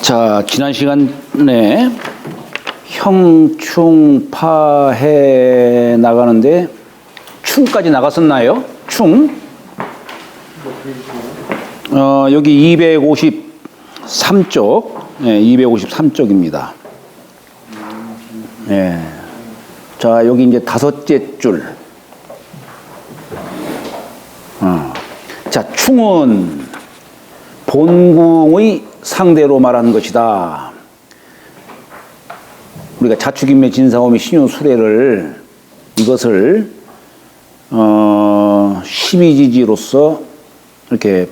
자, 지난 시간에 형충파해 나가는데 충까지 나갔었나요? 충? 여기 253쪽, 네, 253쪽입니다. 네. 자, 여기 이제 다섯째 줄. 자, 충은 본궁의 상대로 말하는 것이다. 우리가 자축인묘 진사오미 신유수례를 이것을 12지지로서 이렇게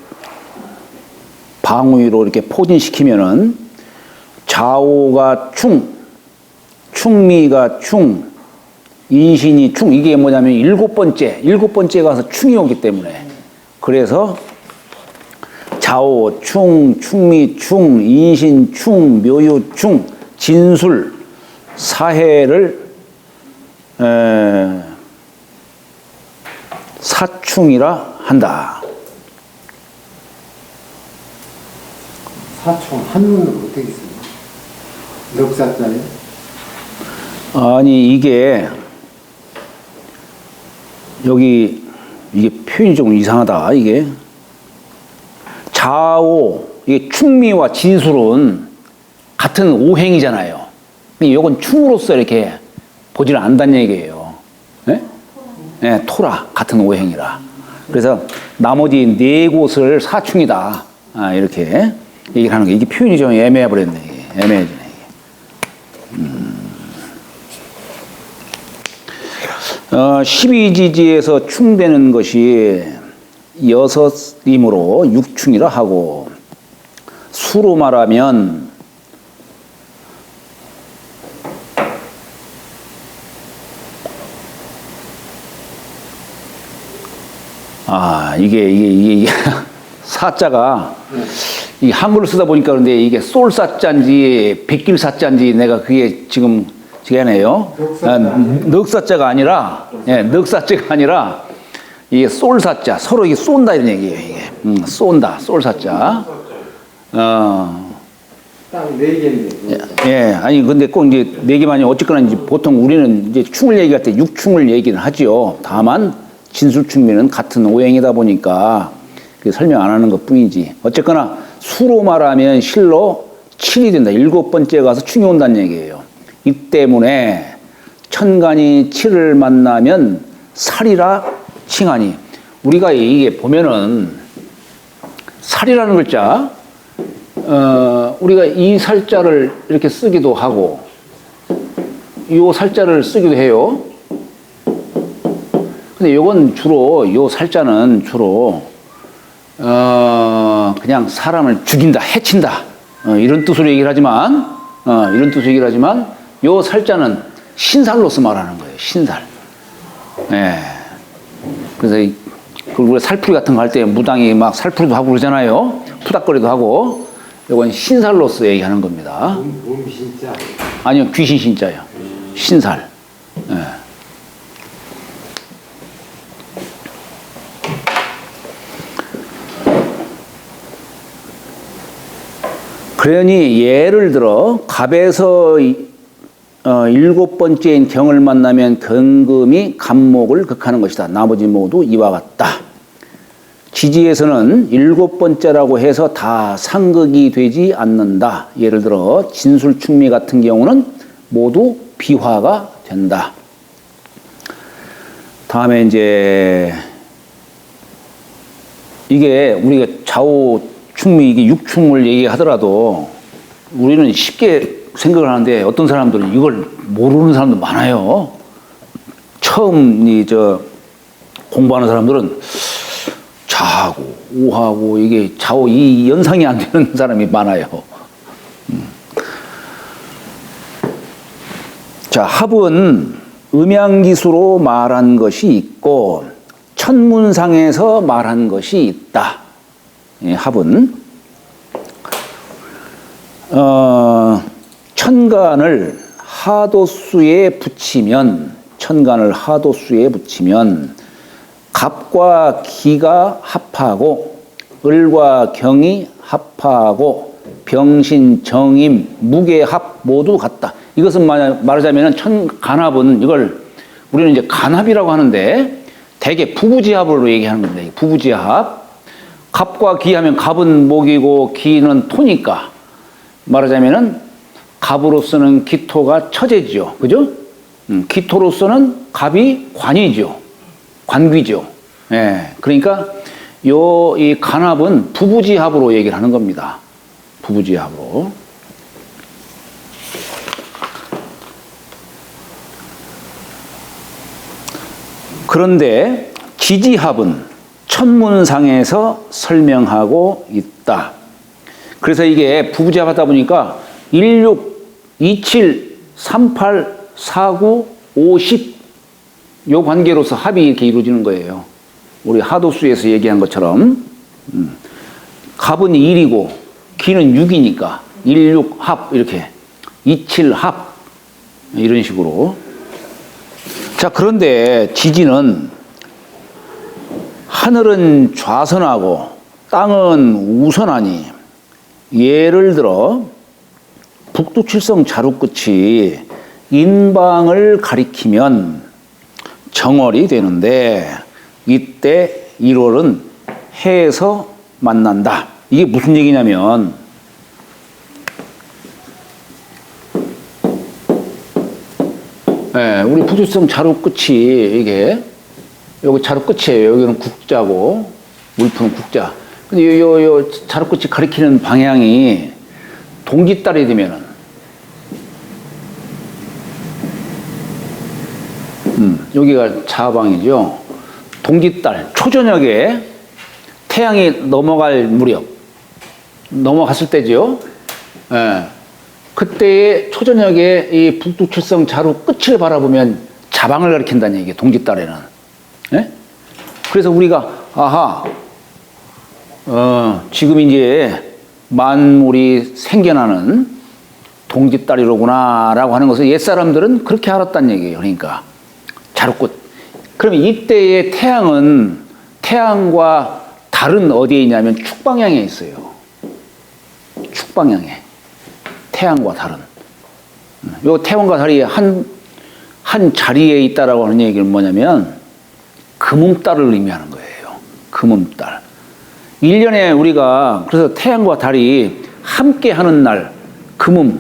방위로 이렇게 포진시키면은 좌오가 충, 충미가 충, 인신이 충, 이게 뭐냐면 일곱 번째 가서 충이 오기 때문에, 그래서 좌오 충, 충미 충, 인신 충, 묘유 충, 진술 사해를 사충이라 한다. 사충 한문으로 어떻게 있습니까? 넉사자예요? 아니, 이게 여기 이게 표현이 좀 이상하다. 이게 좌오, 이게 충미와 진술은 같은 오행이잖아요. 이건 충으로서 이렇게 보지를 않는다는 얘기예요. 네? 네, 토라, 같은 오행이라. 그래서 나머지 네 곳을 사충이다. 이렇게 얘기를 하는 게, 이게 표현이 좀 애매해버렸네. 애매해지네. 12지지에서 충되는 것이 6이므로 6충이라 하고, 수로 말하면 이게 사자가 이 한글로 쓰다 보니까 그런데 이게 쏠사자인지 백길사자인지 내가 그게 지금 지게네요. 넉사자가 아니라, 예, 넉사자가 아니라 이게 쏠사자, 서로 이게 쏜다 이런 얘기예요. 이게 쏜다, 쏠사자. 딱 네 개인데. 예, 아니 근데 꼭 이제 네 개만이 어쨌거나 이제 보통 우리는 이제 충을 얘기할 때 육충을 얘기는 하지요. 다만 진술충미는 같은 오행이다 보니까 설명 안 하는 것 뿐이지. 어쨌거나 수로 말하면 실로 7이 된다. 7번째 가서 충이 온다는 얘기예요. 이 때문에 천간이 7을 만나면 살이라 칭하니, 우리가 이게 보면은 살이라는 글자, 우리가 이 살자를 이렇게 쓰기도 하고 요 살자를 쓰기도 해요. 근데 요건 주로, 요 살자는 주로 그냥 사람을 죽인다, 해친다, 이런 뜻으로 얘기를 하지만, 요 살자는 신살로서 말하는 거예요. 신살. 예. 그래서 우리가 살풀이 같은 거 할 때 무당이 막 살풀이도 하고 그러잖아요. 푸닥거리도 하고. 이건 신살로서 얘기하는 겁니다. 몸 신자? 아니요, 귀신 신자예요. 신살. 예. 그러니 예를 들어 갑에서 7번째인 경을 만나면 경금이 간목을 극하는 것이다. 나머지 모두 이와 같다. 지지에서는 7번째라고 해서 다 상극이 되지 않는다. 예를 들어 진술충미 같은 경우는 모두 비화가 된다. 다음에 이제 이게 우리가 좌우 충미, 이게 육충을 얘기하더라도 우리는 쉽게 생각을 하는데 어떤 사람들은 이걸 모르는 사람도 많아요. 처음 공부하는 사람들은 좌하고 우하고 이게 좌우 이 연상이 안 되는 사람이 많아요. 자, 합은 음양기수로 말한 것이 있고 천문상에서 말한 것이 있다. 예, 합은 천간을 하도수에 붙이면 갑과 기가 합하고 을과 경이 합하고 병신, 정임, 무게, 합 모두 같다. 이것은 말하자면 천간합은 이걸 우리는 이제 간합이라고 하는데 대개 부부지합으로 얘기하는 겁니다. 부부지합. 갑과 기하면 갑은 목이고 기는 토니까 말하자면은 갑으로서는 기토가 처제죠. 그죠? 기토로서는 갑이 관이죠. 관귀죠. 예. 그러니까 이 간합은 부부지합으로 얘기를 하는 겁니다. 부부지합으로. 그런데 지지합은 천문상에서 설명하고 있다. 그래서 이게 부부지합 하다 보니까 16, 27, 38, 49, 50 요 관계로서 합이 이렇게 이루어지는 거예요. 우리 하도수에서 얘기한 것처럼 갑은 1이고 기는 6이니까 16 합 이렇게 27 합 이런 식으로. 자, 그런데 지지는 하늘은 좌선하고 땅은 우선하니 예를 들어 북두칠성 자루끝이 인방을 가리키면 정월이 되는데 이때 1월은 해에서 만난다. 이게 무슨 얘기냐면 우리 북두칠성 자루끝이 이게 여기 자루끝이에요. 여기는 국자고 물품은 국자. 근데 요 자루끝이 가리키는 방향이 동짓달이 되면은 여기가 자방이죠. 동짓달 초저녁에 태양이 넘어갈 무렵 넘어갔을 때죠. 예. 그때의 초저녁에 이 북두칠성 자루 끝을 바라보면 자방을 가리킨다는 얘기예요. 동짓달에는. 예? 그래서 우리가 지금 이제 만물이 생겨나는 동짓달이로구나라고 하는 것을 옛사람들은 그렇게 알았다는 얘기예요. 그러니까 자루꽃. 그러면 이때의 태양은 태양과 달은 어디에 있냐면 축방향에 있어요. 축방향에. 태양과 달은. 요 태양과 달이 한 자리에 있다라고 하는 얘기는 뭐냐면 금음달을 의미하는 거예요. 금음달. 1년에 우리가 그래서 태양과 달이 함께 하는 날, 금음.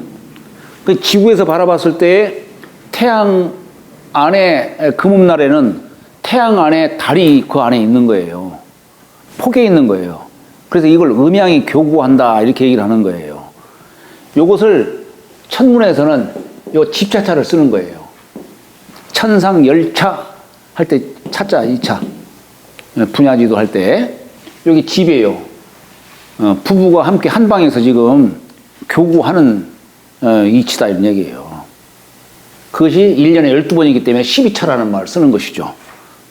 그 지구에서 바라봤을 때 태양 안에, 금음날에는 태양 안에 달이 그 안에 있는 거예요. 폭에 있는 거예요. 그래서 이걸 음양이 교구한다 이렇게 얘기를 하는 거예요. 요것을 천문에서는 요 집차차를 쓰는 거예요. 천상 열차 할 때 차자 2차 분야지도 할 때 여기 집이에요. 부부가 함께 한 방에서 지금 교구하는 이치다 이런 얘기예요. 그것이 1년에 12번이기 때문에 12차라는 말을 쓰는 것이죠.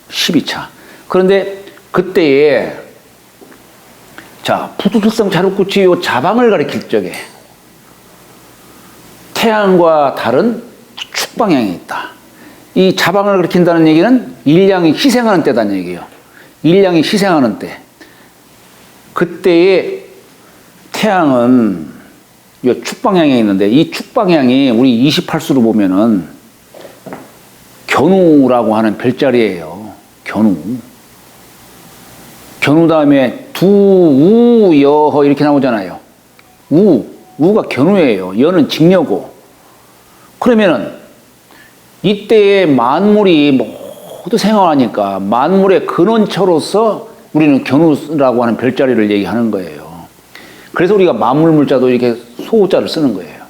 12차. 그런데 그때에 자, 북두칠성 자루꽃이 요 자방을 가리킬 적에 태양과 달은 축방향에 있다. 이 자방을 가리킨다는 얘기는 일량이 희생하는 때다는 얘기예요. 일량이 희생하는 때. 그때의 태양은 이 축방향에 있는데 이 축방향이 우리 28수로 보면은 견우라고 하는 별자리예요. 견우. 견우 다음에 두, 우, 여, 이렇게 나오잖아요. 우가 견우예요. 여는 직녀고. 그러면은 이때의 만물이 모두 생활하니까 만물의 근원처로서 우리는 견우라고 하는 별자리를 얘기하는 거예요. 그래서 우리가 만물물자도 이렇게 소자를 쓰는 거예요.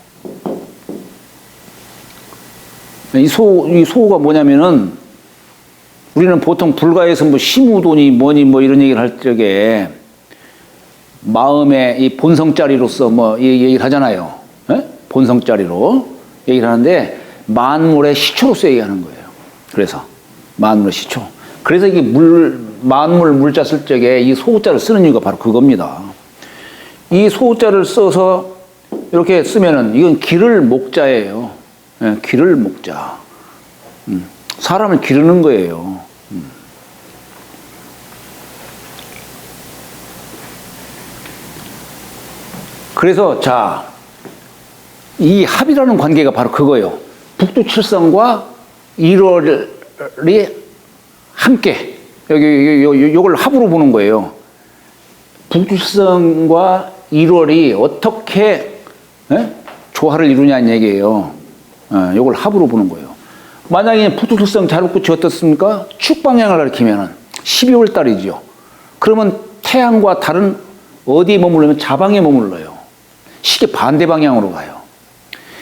이 소가 뭐냐면은 우리는 보통 불가에서 뭐 심우도니 뭐니 뭐 이런 얘기를 할 적에 마음의 이 본성자리로서 뭐 이 얘기를 하잖아요. 에? 본성자리로 얘기를 하는데 만물의 시초로서 얘기하는 거예요. 그래서 만물의 시초. 그래서 이게 만물 물자 쓸 적에 이 소자를 쓰는 이유가 바로 그겁니다. 이 소자를 써서 이렇게 쓰면은 이건 기를 목자예요. 예, 기를 목자. 사람을 기르는 거예요. 그래서 자, 이 합이라는 관계가 바로 그거예요. 북두칠성과 1월이 함께 요걸 합으로 보는 거예요. 북두칠성과 1월이 어떻게 조화를 이루냐는 얘기예요. 요걸 합으로 보는 거예요. 만약에 북두칠성 자루끝이 어떻습니까? 축방향을 가리키면은 12월 달이죠. 그러면 태양과 달은 어디에 머물르면 자방에 머물러요. 시계 반대 방향으로 가요.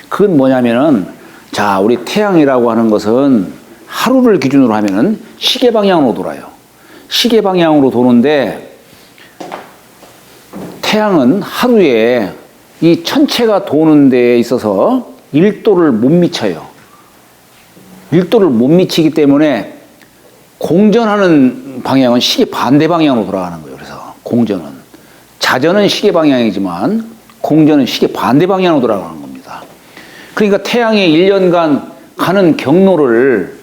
그건 뭐냐면은, 자, 우리 태양이라고 하는 것은 하루를 기준으로 하면은 시계 방향으로 돌아요. 시계 방향으로 도는데, 태양은 하루에 이 천체가 도는 데에 있어서 1도를 못 미쳐요. 1도를 못 미치기 때문에 공전하는 방향은 시계 반대 방향으로 돌아가는 거예요. 그래서 공전은. 자전은 시계 방향이지만 공전은 시계 반대 방향으로 돌아가는 겁니다. 그러니까 태양이 1년간 가는 경로를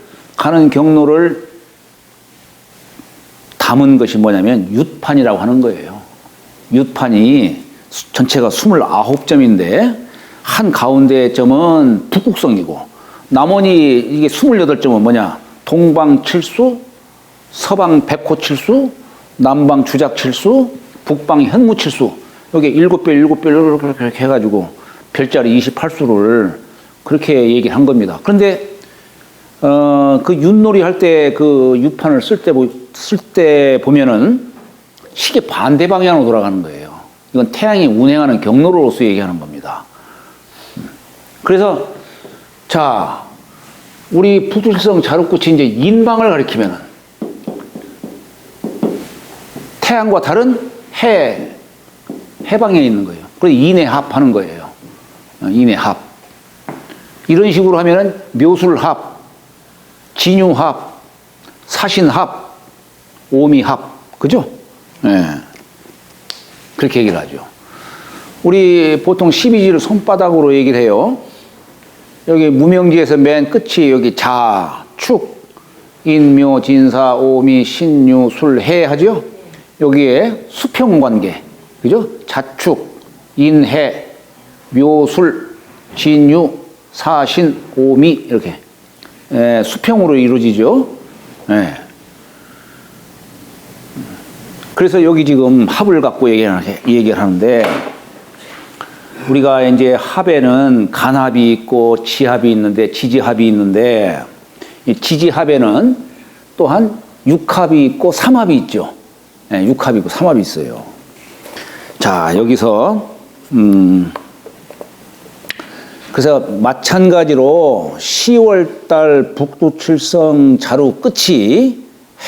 담은 것이 뭐냐면 윷판이라고 하는 거예요. 윷판이 전체가 29점인데 한 가운데 점은 북극성이고 나머지 이게 28점은 뭐냐? 동방 칠수, 서방 백호칠수, 남방 주작칠수, 북방 현무칠수. 여기 7별 이렇게 해가지고 별자리 28수를 그렇게 얘기를 한 겁니다. 그런데 그 윷놀이 할 때 그 윷판을 쓸 때 보면은 시계 반대 방향으로 돌아가는 거예요. 이건 태양이 운행하는 경로로서 얘기하는 겁니다. 그래서 자, 우리 북두칠성 자루꽃이 이제 인방을 가리키면은 태양과 달은 해방에 있는 거예요. 그래서 인해합하는 거예요. 인해합. 이런 식으로 하면은 묘술합, 진유합, 사신합, 오미합, 그죠? 네. 그렇게 얘기를 하죠. 우리 보통 12지를 손바닥으로 얘기를 해요. 여기 무명지에서 맨 끝이 여기 자, 축, 인묘, 진사, 오미, 신유, 술, 해 하죠? 여기에 수평관계, 그죠? 자축, 인해, 묘술, 진유, 사신, 오미 이렇게 수평으로 이루어지죠. 그래서 여기 지금 합을 갖고 얘기를 하는데 우리가 이제 합에는 간합이 있고 지합이 있는데 지지합이 있는데 이 지지합에는 또한 육합이 있고 삼합이 있죠. 육합이 있고 삼합이 있어요. 자, 여기서 그래서 마찬가지로 10월달 북두칠성 자루 끝이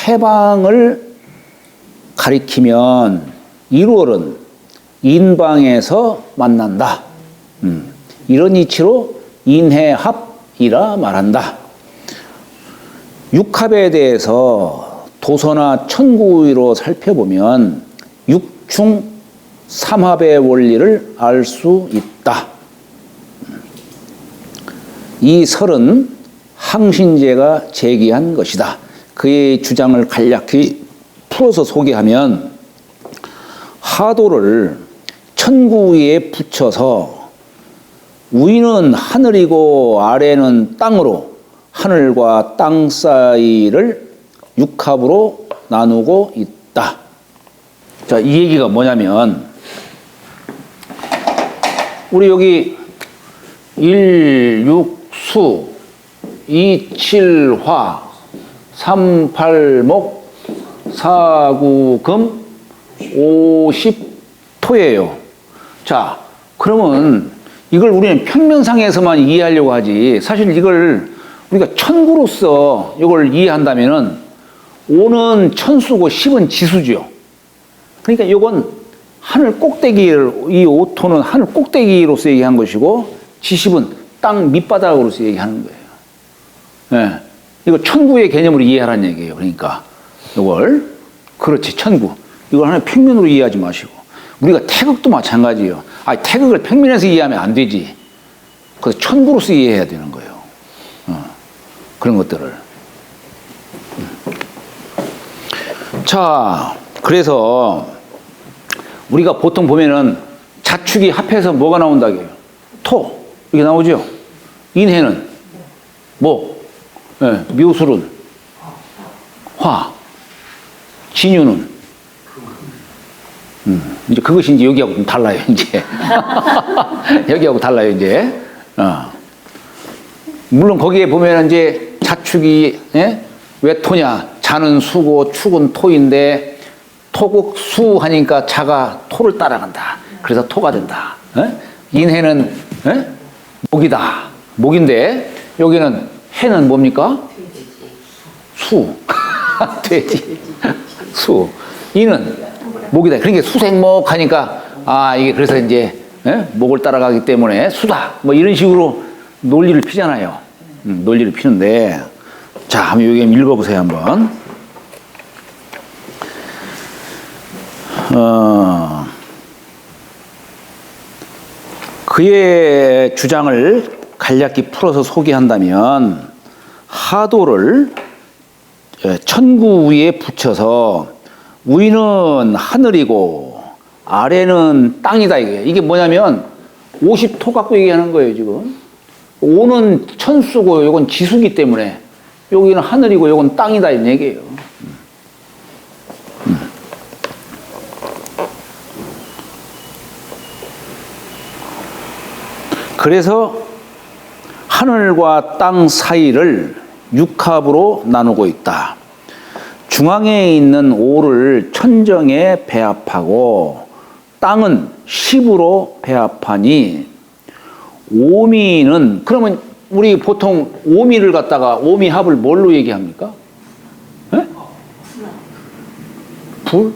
해방을 가리키면 1월은 인방에서 만난다. 이런 이치로 인해합이라 말한다. 육합에 대해서 도서나 천구위로 살펴보면 육충 삼합의 원리를 알 수 있다. 이 설은 항신제가 제기한 것이다. 그의 주장을 간략히 풀어서 소개하면 하도를 천구위에 붙여서 위는 하늘이고 아래는 땅으로 하늘과 땅 사이를 육합으로 나누고 있다. 자, 이 얘기가 뭐냐면 우리 여기 1, 6, 수, 2, 7, 화, 3, 8, 목, 4, 9, 금, 5, 10, 토예요. 자, 그러면 이걸 우리는 평면상에서만 이해하려고 하지 사실 이걸 우리가 천구로서 이걸 이해한다면은 5는 천수고 10은 지수죠. 그러니까 이건 하늘 꼭대기를, 이 5토는 하늘 꼭대기로서 얘기한 것이고 지10은 땅 밑바닥으로서 얘기하는 거예요. 네. 이거 천구의 개념으로 이해하라는 얘기예요. 그러니까 이걸 그렇지 천구 이걸 하나 평면으로 이해하지 마시고 우리가 태극도 마찬가지예요. 태극을 평면에서 이해하면 안 되지. 그래서 천구로서 이해해야 되는 거예요. 그런 것들을. 자, 그래서 우리가 보통 보면은 자축이 합해서 뭐가 나온다고요? 토. 이게 나오죠? 인해는 뭐? 예, 묘술은 화. 진유는 이제 그것이 이제 여기하고 좀 달라요, 이제. 여기하고 달라요, 이제. 물론 거기에 보면 이제 자축이, 예? 왜 토냐? 자는 수고 축은 토인데 토국 수 하니까 자가 토를 따라간다. 그래서 토가 된다. 예? 인해는, 예? 목이다. 목인데 여기는 해는 뭡니까? 수. 돼지. 수. 이는 목이다. 그러니까 수생목 하니까, 아, 이게 그래서 이제, 예? 목을 따라가기 때문에 수다. 뭐 이런 식으로 논리를 피잖아요. 논리를 피는데, 자, 한번 여기 읽어보세요, 한번. 그의 주장을 간략히 풀어서 소개한다면, 하도를 천구 위에 붙여서 위는 하늘이고 아래는 땅이다 이거예요. 이게 뭐냐면 50토 갖고 얘기하는 거예요, 지금. 오는 천수고 이건 지수기 때문에 여기는 하늘이고 이건 땅이다 이런 얘기예요. 그래서 하늘과 땅 사이를 육합으로 나누고 있다. 중앙에 있는 오를 천정에 배합하고 땅은 10으로 배합하니 오미는, 그러면 우리 보통 오미를 갖다가 오미합을 뭘로 얘기합니까? 네? 불?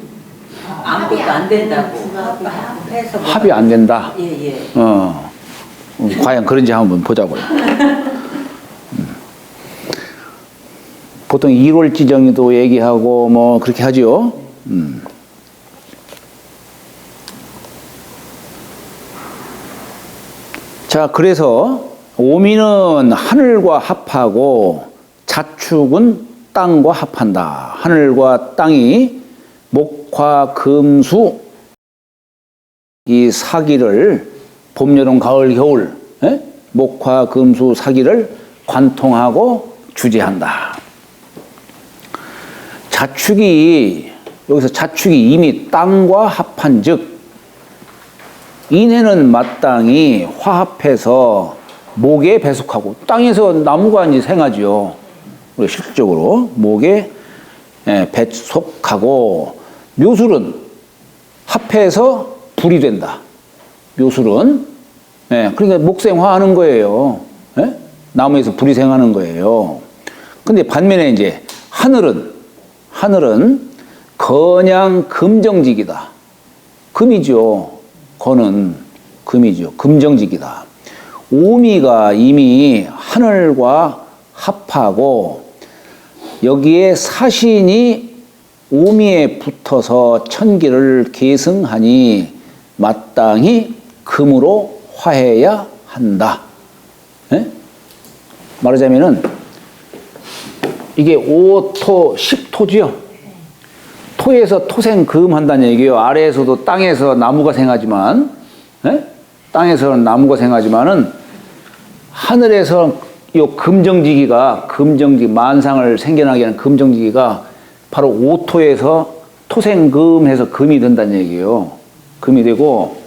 아무것도 안 된다고. 해서 합이 안 된다. 예, 예. 과연 그런지 한번 보자고요. 보통 1월 지정도 얘기하고 뭐 그렇게 하죠. 자, 그래서 오미는 하늘과 합하고 자축은 땅과 합한다. 하늘과 땅이 목화 금수 이 사기를 봄, 여름, 가을, 겨울, 에? 목화 금수 사기를 관통하고 주재한다. 자축이, 여기서 자축이 이미 땅과 합한즉 인해는 마땅히 화합해서 목에 배속하고, 땅에서 나무가 이제 생하죠. 우리가 실질적으로 목에 배속하고, 묘술은 합해서 불이 된다. 묘술은 그러니까 목생화하는 거예요. 나무에서 불이 생하는 거예요. 근데 반면에 이제 하늘은 건양 금정직이다. 금이죠. 건은 금이죠. 금정직이다. 오미가 이미 하늘과 합하고 여기에 사신이 오미에 붙어서 천기를 계승하니 마땅히 금으로 화해야 한다. 말하자면은 이게 5토, 10토지요. 토에서 토생금 한다는 얘기예요. 아래에서도 땅에서 나무가 생하지만, 땅에서는 나무가 생하지만은 하늘에서 이 금정지기가, 만상을 생겨나게 하는 금정지기가 바로 5토에서 토생금해서 금이 된다는 얘기예요. 금이 되고,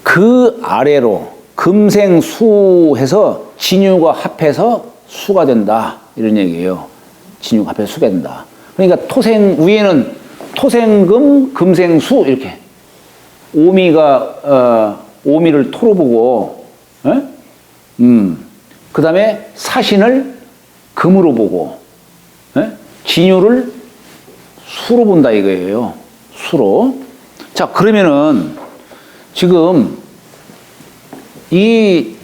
그 아래로 금생수해서 진유가 합해서 수가 된다. 이런 얘기예요. 진유가 합해서 수가 된다. 그러니까 위에는 토생금, 금생수 이렇게 오미를 토로 보고, 그 다음에 사신을 금으로 보고, 진유를 수로 본다 이거예요. 수로. 자, 그러면은 지금 이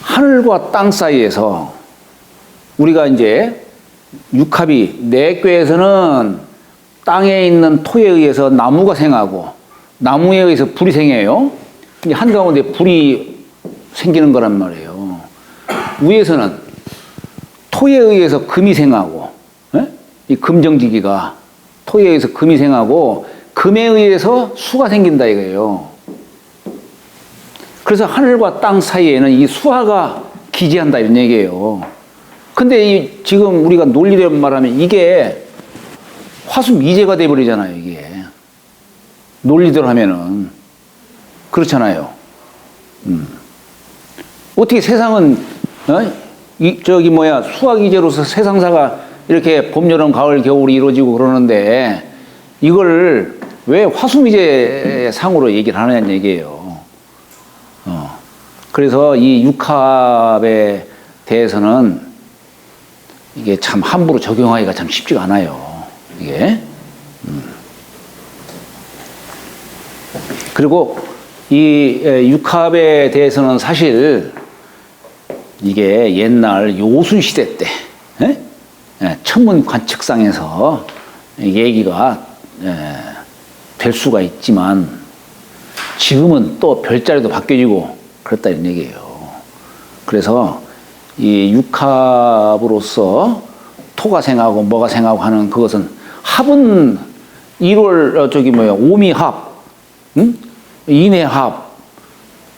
하늘과 땅 사이에서 우리가 이제 육합이 내괴에서는 땅에 있는 토에 의해서 나무가 생하고 나무에 의해서 불이 생해요. 이제 한가운데 불이 생기는 거란 말이에요. 위에서는 토에 의해서 금이 생하고 이 금정지기가 토에 의해서 금이 생하고 금에 의해서 수가 생긴다 이거예요. 그래서 하늘과 땅 사이에는 이 수화가 기재한다 이런 얘기예요. 근데 지금 우리가 논리대로 말하면 이게 화수미제가 돼버리잖아요, 이게. 논리대로 하면은. 그렇잖아요. 어떻게 세상은, 수화기제로서 세상사가 이렇게 봄, 여름, 가을, 겨울이 이루어지고 그러는데 이걸 왜 화수미제 상으로 얘기를 하느냐는 얘기예요. 그래서 이 육합에 대해서는 이게 참 함부로 적용하기가 참 쉽지가 않아요. 이게. 그리고 이 육합에 대해서는 사실 이게 옛날 요순시대 때 천문 관측상에서 얘기가 될 수가 있지만 지금은 또 별자리도 바뀌어지고 그렇다 이런 얘기예요. 그래서 이 육합으로서 토가 생하고 뭐가 생하고 하는 그것은 합은 1월 오미합, 인해합,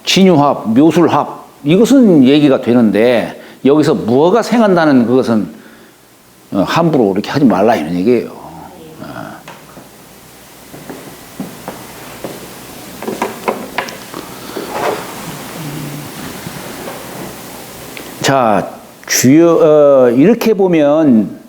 진유합, 묘술합 이것은 얘기가 되는데 여기서 뭐가 생한다는 그것은 함부로 이렇게 하지 말라 이런 얘기예요. 자, 이렇게 보면,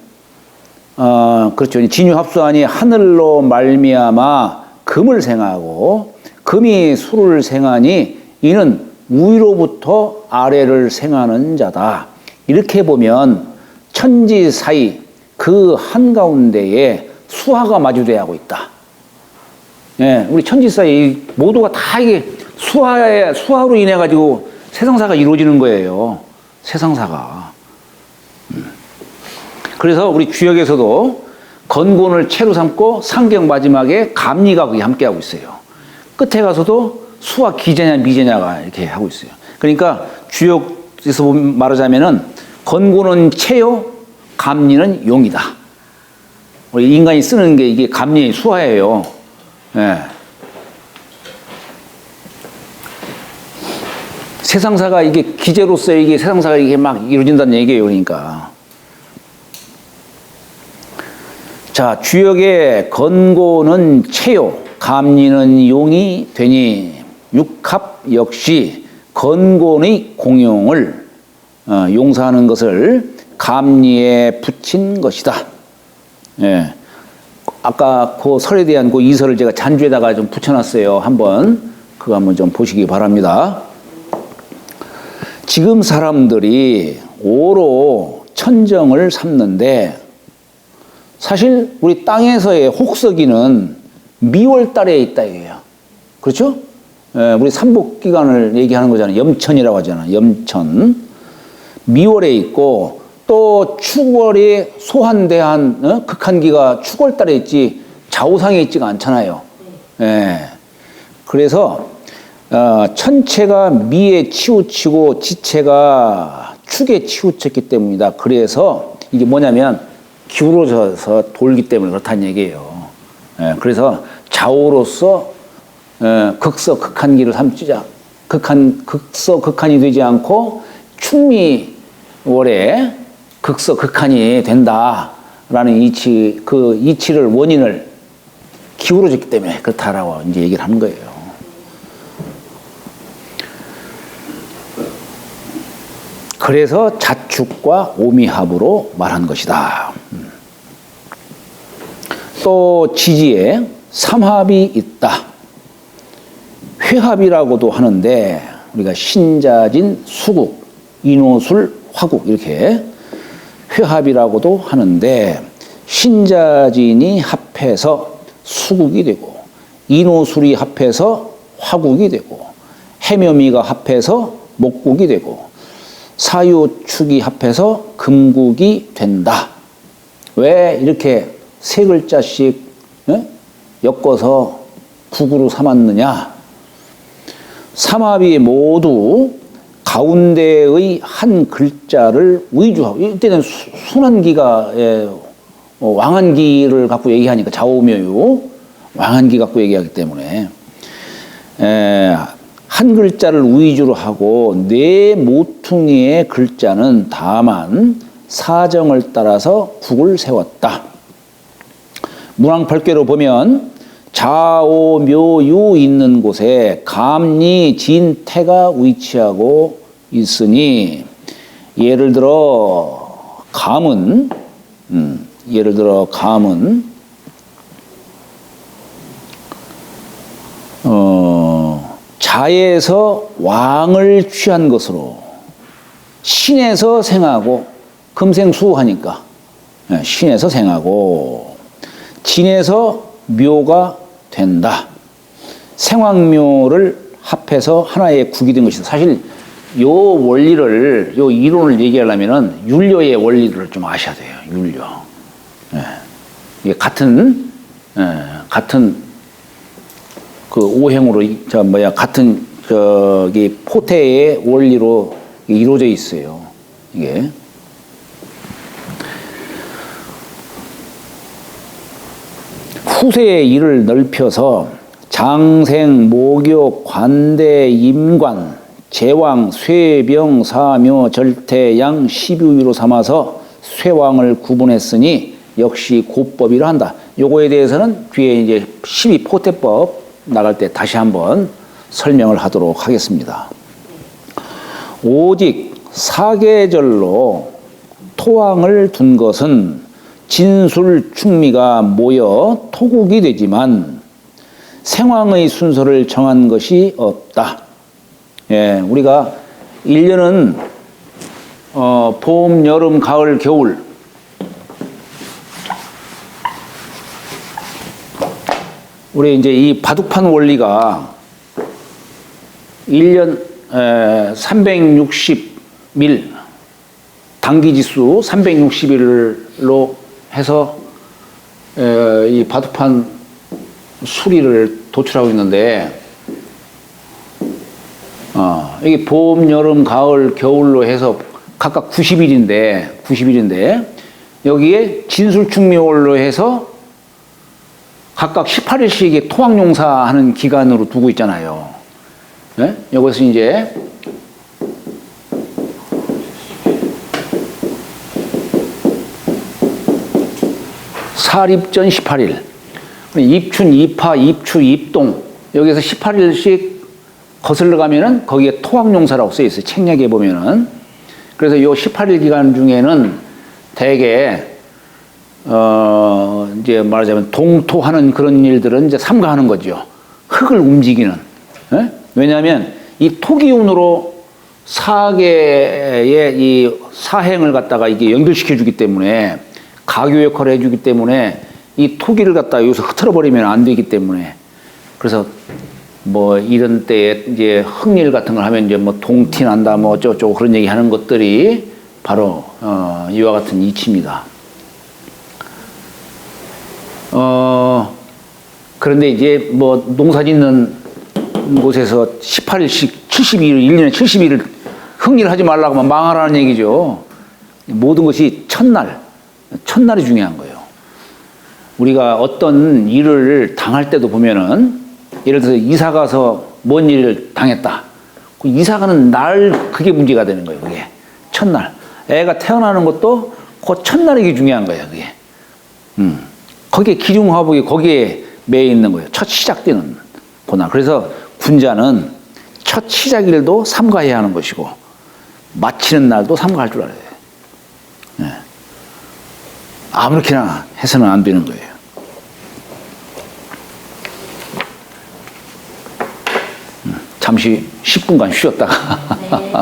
그렇죠. 진유합수하니 하늘로 말미암아 금을 생하고, 금이 수를 생하니 이는 위로부터 아래를 생하는 자다. 이렇게 보면, 천지 사이 그 한가운데에 수화가 마주대하고 하고 있다. 예, 우리 천지 사이 모두가 다 이게 수화로 인해가지고 세상사가 이루어지는 거예요. 세상사가. 그래서 우리 주역에서도 건곤을 채로 삼고 상경 마지막에 감리가 거기 함께하고 있어요. 끝에 가서도 수와 기제냐 미제냐가 이렇게 하고 있어요. 그러니까 주역에서 말하자면은 건곤은 채요, 감리는 용이다. 우리 인간이 쓰는 게 이게 감리 수화예요. 예. 세상사가 이게 기제로서 이게 세상사가 이게 막 이루어진다는 얘기예요. 그러니까. 자, 주역의 건고는 채요, 감리는 용이 되니 육합 역시 건곤의 공용을 용사하는 것을 감리에 붙인 것이다. 예. 아까 그 설에 대한 그 이설을 제가 잔주에다가 좀 붙여놨어요. 그거 한번 좀 보시기 바랍니다. 지금 사람들이 오로 천정을 삼는데 사실 우리 땅에서의 혹서기는 미월 달에 있다 이거예요. 그렇죠? 우리 삼복기간을 얘기하는 거잖아요. 염천이라고 하잖아요. 염천. 미월에 있고 또 축월이 소한대한 극한기가 축월 달에 있지 좌우상에 있지가 않잖아요. 그래서 천체가 미에 치우치고 지체가 축에 치우쳤기 때문이다. 그래서 이게 뭐냐면 기울어져서 돌기 때문에 그렇다는 얘기예요. 그래서 좌우로서 극서 극한기를 삼자. 극서 극한이 되지 않고 충미월에 극서 극한이 된다라는 그 이치를 원인을 기울어졌기 때문에 그렇다라고 이제 얘기를 하는 거예요. 그래서 자축과 오미합으로 말한 것이다. 또 지지에 삼합이 있다. 회합이라고도 하는데 우리가 신자진, 수국, 인호술, 화국 이렇게 회합이라고도 하는데 신자진이 합해서 수국이 되고 인호술이 합해서 화국이 되고 해묘미가 합해서 목국이 되고 사유축이 합해서 금국이 된다. 왜 이렇게 세 글자씩 엮어서 국으로 삼았느냐? 삼합이 모두 가운데의 한 글자를 위주하고 이때는 순환기가 왕한기를 갖고 얘기하니까 좌오묘유 왕한기 갖고 얘기하기 때문에 한 글자를 위주로 하고 네 모퉁이의 글자는 다만 사정을 따라서 국을 세웠다. 문왕팔계로 보면 좌오묘유 있는 곳에 감리, 진, 태가 위치하고 있으니 예를 들어 감은 자에서 왕을 취한 것으로 신에서 생하고 금생수하니까 신에서 생하고 진에서 묘가 된다. 생왕묘를 합해서 하나의 국이 된 것이다. 사실 요 원리를 요 이론을 얘기하려면은 율료의 원리를 좀 아셔야 돼요. 율료. 이게 같은 그 오행으로 같은 저기 포태의 원리로 이루어져 있어요. 이게 후세의 일을 넓혀서 장생, 목욕, 관대, 임관, 제왕, 쇠병, 사묘, 절태,양, 십유위로 삼아서 쇠왕을 구분했으니 역시 고법이라 한다. 요거에 대해서는 뒤에 이제 12포태법 나갈 때 다시 한번 설명을 하도록 하겠습니다. 오직 사계절로 토왕을 둔 것은 진술, 충미가 모여 토국이 되지만 생황의 순서를 정한 것이 없다. 예, 우리가 1년은 봄, 여름, 가을, 겨울 우리 이제 이 바둑판 원리가 1년 360일 단기지수 360일로 해서 이 바둑판 수리를 도출하고 있는데 이게 봄, 여름, 가을, 겨울로 해서 각각 90일인데 여기에 진술충묘월로 해서 각각 18일씩의 토학용사하는 기간으로 두고 있잖아요. 네? 여기서 이제 사립전 18일, 입춘, 입하, 입추, 입동 여기서 18일씩 거슬러 가면은 거기에 토학용사라고 써 있어요. 책략에 보면은. 그래서 이 18일 기간 중에는 대개 이제 말하자면 동토하는 그런 일들은 이제 삼가하는 거죠. 흙을 움직이는. 예? 왜냐하면 이 토기운으로 사계의 이 사행을 갖다가 이게 연결시켜 주기 때문에 가교 역할을 해주기 때문에 이 토기를 갖다가 여기서 흐트러 버리면 안 되기 때문에 그래서 뭐 이런 때에 이제 흙일 같은 걸 하면 이제 뭐 동티 난다 뭐 어쩌고저쩌고 그런 얘기 하는 것들이 바로 이와 같은 이치입니다. 그런데 이제 뭐 농사 짓는 곳에서 18일씩 70일, 1년에 70일을 흙일 하지 말라고 하면 망하라는 얘기죠. 모든 것이 첫날이 중요한 거예요. 우리가 어떤 일을 당할 때도 보면은 예를 들어서 이사 가서 뭔 일을 당했다. 그 이사 가는 날 그게 문제가 되는 거예요. 그게 첫날. 애가 태어나는 것도 그 첫날이 중요한 거예요. 그게. 거기에 기중화복이 거기에 매여 있는 거예요. 첫 시작되는 그날. 그래서 군자는 첫 시작일도 삼가해야 하는 것이고 마치는 날도 삼가할 줄 알아야 돼요. 네. 아무렇게나 해서는 안 되는 거예요. 잠시 10분간 쉬었다가 네.